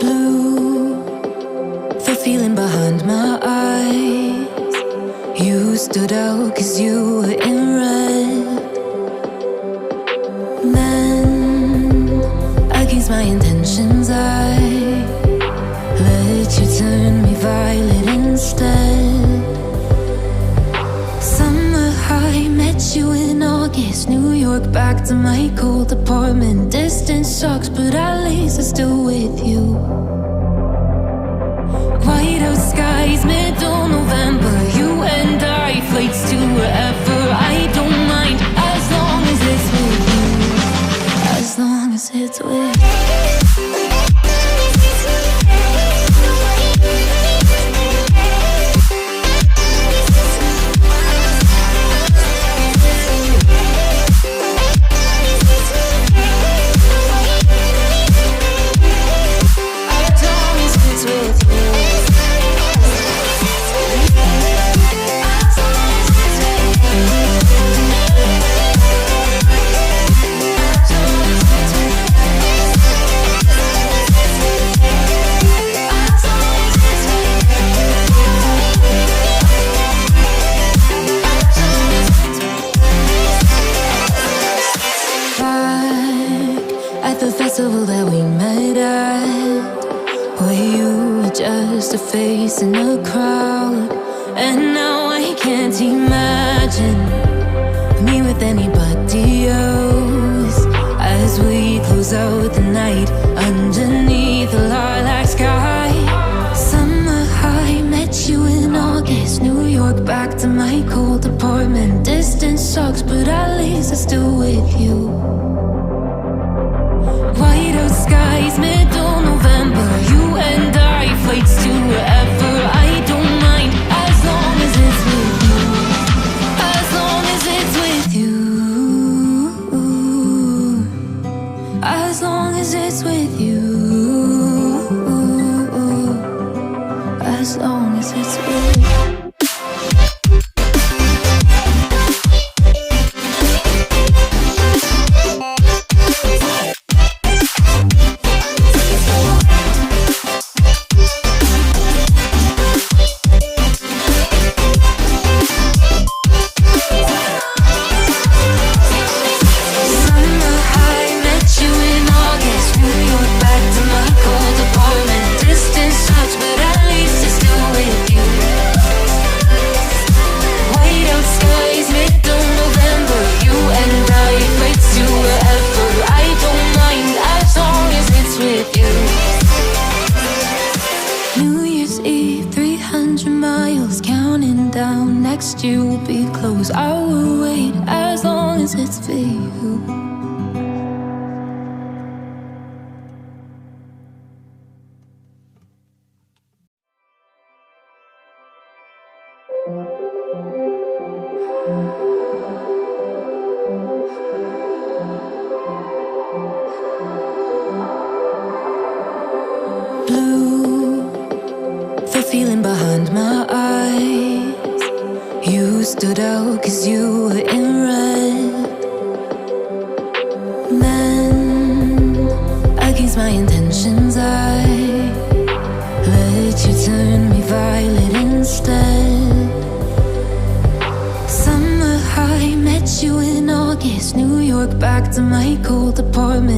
Blue, the feeling behind my eyes. You stood out 'cause you were in red. Then, against my intentions, I let you turn me violet instead. Summer high, met you in August. New York, back to my cold apartment. Distance sucks, but at least I'm still with you. White out skies, middle November. You and I, flights to wherever. I don't mind, as long as it's with you. As long as it's with you. That we met at, where you were just a face in a crowd. And now I can't imagine me with anybody else. As we close out the night underneath the lilac sky. Summer high, met you in August. New York, back to my cold apartment. Distance sucks, but at least I'm still with you. White out skies, middle November. You and I, flights to wherever. I don't mind, as long as it's with you. As long as it's with you. As long as it's with you. As long as it's with you. Next year will be close. I will wait as long as it's for you. Blue, the feeling behind my eyes. You stood out 'cause you were in red. Then, against my intentions, I let you turn me violet instead. Summer high, met you in August. New York, back to my cold apartment.